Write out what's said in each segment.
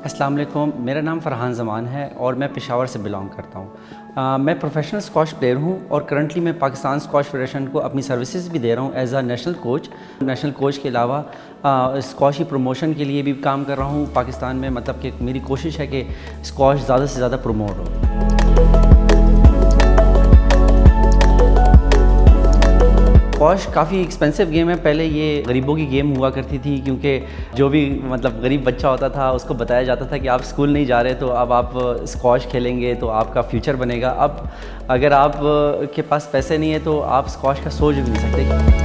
अस्सलाम वालेकुम, मेरा नाम फ़रहान ज़मान है और मैं पेशावर से बिलोंग करता हूँ। मैं प्रोफेशनल स्क्वॉश प्लेयर हूँ और करंटली मैं पाकिस्तान स्क्वॉश फेडरेशन को अपनी सर्विसेज भी दे रहा हूँ एज आ नेशनल कोच। नेशनल कोच के अलावा स्क्वॉश की प्रमोशन के लिए भी काम कर रहा हूँ पाकिस्तान में। मतलब कि मेरी कोशिश है कि स्क्वॉश ज़्यादा से ज़्यादा प्रमोट हो। स्क्वॉश काफ़ी एक्सपेंसिव गेम है। पहले ये गरीबों की गेम हुआ करती थी, क्योंकि जो भी मतलब गरीब बच्चा होता था उसको बताया जाता था कि आप स्कूल नहीं जा रहे तो अब आप स्क्वॉश खेलेंगे तो आपका फ्यूचर बनेगा। अब अगर आप के पास पैसे नहीं है तो आप स्क्वॉश का सोच भी नहीं सकते।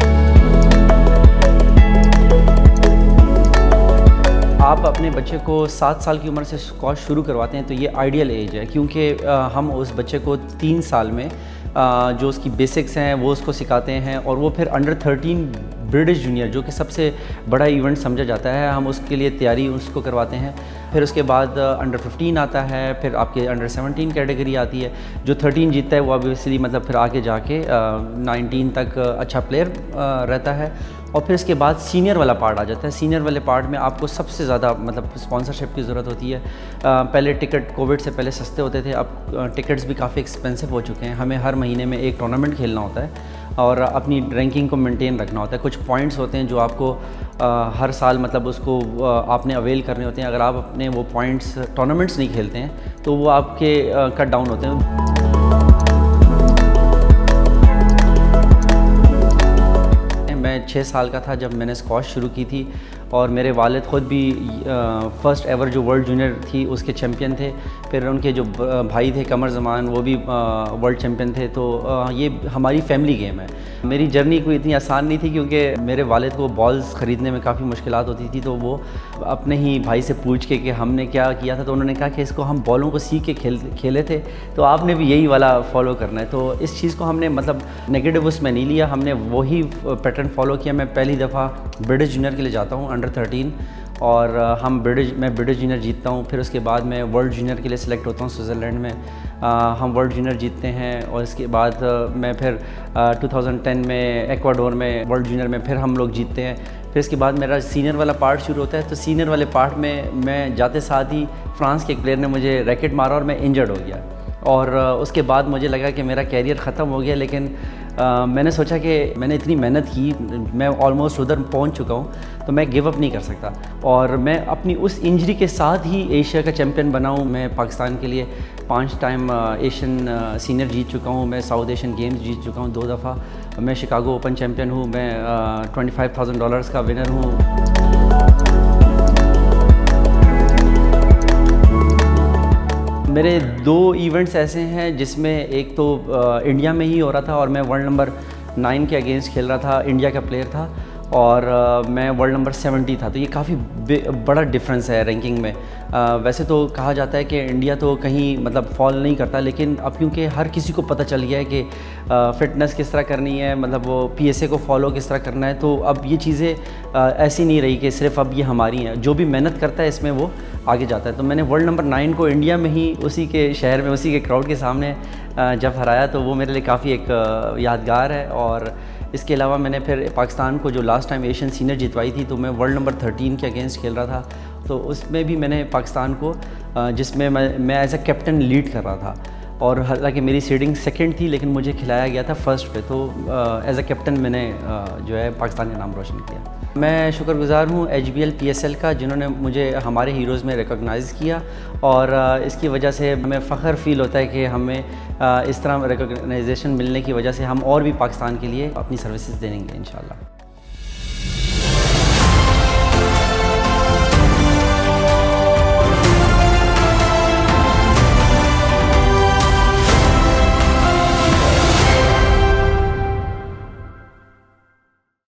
आप अपने बच्चे को 7 साल की उम्र से स्क्वॉश शुरू करवाते हैं तो ये आइडियल एज है, क्योंकि हम उस बच्चे को 3 साल में जो उसकी बेसिक्स हैं वो उसको सिखाते हैं और वो फिर अंडर 13 ब्रिटिश जूनियर, जो कि सबसे बड़ा इवेंट समझा जाता है, हम उसके लिए तैयारी उसको करवाते हैं। फिर उसके बाद अंडर 15 आता है, फिर आपके अंडर 17 कैटेगरी आती है। जो 13 जीतता है वो ऑब्वियसली मतलब फिर आगे जाके 19 तक अच्छा प्लेयर रहता है। और फिर इसके बाद सीनियर वाला पार्ट आ जाता है। सीनियर वाले पार्ट में आपको सबसे ज़्यादा मतलब स्पॉन्सरशिप की ज़रूरत होती है। पहले टिकट कोविड से पहले सस्ते होते थे, अब टिकट्स भी काफ़ी एक्सपेंसिव हो चुके हैं। हमें हर महीने में एक टूर्नामेंट खेलना होता है और अपनी रैंकिंग को मेंटेन रखना होता है। कुछ पॉइंट्स होते हैं जो आपको हर साल मतलब उसको आपने अवेल करने होते हैं। अगर आप अपने वो पॉइंट्स टूर्नामेंट्स नहीं खेलते हैं तो वो आपके कट डाउन होते हैं। मैं 6 साल का था जब मैंने स्क्वॉश शुरू की थी और मेरे वालिद ख़ुद भी फ़र्स्ट एवर जो वर्ल्ड जूनियर थी उसके चैम्पियन थे। फिर उनके जो भाई थे कमर ज़मान, वो भी वर्ल्ड चैम्पियन थे। तो ये हमारी फैमिली गेम है। मेरी जर्नी कोई इतनी आसान नहीं थी, क्योंकि मेरे वालिद को बॉल्स ख़रीदने में काफ़ी मुश्किलात होती थी। तो वो अपने ही भाई से पूछ के कि हमने क्या किया था, तो उन्होंने कहा कि इसको हम बॉलों को सीख के खेले थे, तो आपने भी यही वाला फॉलो करना है। तो इस चीज़ को हमने मतलब नेगेटिव उसमें नहीं लिया, हमने वही पैटर्न फॉलो किया। मैं पहली दफ़ा ब्रिटिश जूनियर के लिए जाता हूँ अंडर 13 और मैं ब्रिटिश जूनियर जीतता हूँ। फिर उसके बाद मैं वर्ल्ड जूनियर के लिए सिलेक्ट होता हूँ स्विट्ज़रलैंड में। हम वर्ल्ड जूनियर जीतते हैं और इसके बाद मैं फिर 2010 में एक्वाडोर में वर्ल्ड जूनियर में फिर हम लोग जीतते हैं। फिर इसके बाद मेरा सीनियर वाला पार्ट शुरू होता है। तो सीनियर वाले पार्ट में मैं जाते साथ ही फ्रांस के एक प्लेयर ने मुझे रैकेट मारा और मैं इंजर्ड हो गया। और उसके बाद मुझे लगा कि मेरा कैरियर ख़त्म हो गया। लेकिन मैंने सोचा कि मैंने इतनी मेहनत की, मैं ऑलमोस्ट उधर पहुंच चुका हूं, तो मैं गिव अप नहीं कर सकता। और मैं अपनी उस इंजरी के साथ ही एशिया का चैम्पियन बना हूं। मैं पाकिस्तान के लिए 5 टाइम एशियन सीनियर जीत चुका हूं। मैं साउथ एशियन गेम्स जीत चुका हूं 2 दफ़ा। मैं शिकागो ओपन चैम्पियन हूँ। मैं $25,000 का विनर हूँ। मेरे 2 इवेंट्स ऐसे हैं जिसमें एक तो इंडिया में ही हो रहा था और मैं वर्ल्ड नंबर 9 के अगेंस्ट खेल रहा था। इंडिया का प्लेयर था और मैं वर्ल्ड नंबर 70 था। तो ये काफ़ी बड़ा डिफरेंस है रैंकिंग में। वैसे तो कहा जाता है कि इंडिया तो कहीं मतलब फॉल नहीं करता, लेकिन अब क्योंकि हर किसी को पता चल गया है कि फ़िटनेस किस तरह करनी है, मतलब वो PSA को फॉलो किस तरह करना है, तो अब ये चीज़ें ऐसी नहीं रही कि सिर्फ अब ये हमारी हैं। जो भी मेहनत करता है इसमें वो आगे जाता है। तो मैंने वर्ल्ड नंबर 9 को इंडिया में ही उसी के शहर में उसी के क्राउड के सामने जब हराया, तो वो मेरे लिए काफ़ी एक यादगार है। और इसके अलावा मैंने फिर पाकिस्तान को जो लास्ट टाइम एशियन सीनियर जितवाई थी, तो मैं वर्ल्ड नंबर 13 के अगेंस्ट खेल रहा था। तो उसमें भी मैंने पाकिस्तान को जिसमें मैं एज अ कैप्टन लीड कर रहा था। और हालांकि मेरी सीडिंग 2nd थी, लेकिन मुझे खिलाया गया था 1st पे। तो एज अ कैप्टन मैंने जो है पाकिस्तान का नाम रोशन किया। मैं शुक्रगुज़ार हूँ HBL PSL का, जिन्होंने मुझे हमारे हीरोज़ में रिकॉग्नाइज़ किया। और इसकी वजह से हमें फ़ख्र फ़ील होता है कि हमें इस तरह रिकॉग्नाइजेशन मिलने की वजह से हम और भी पाकिस्तान के लिए अपनी सर्विसेज देंगे इंशाल्लाह।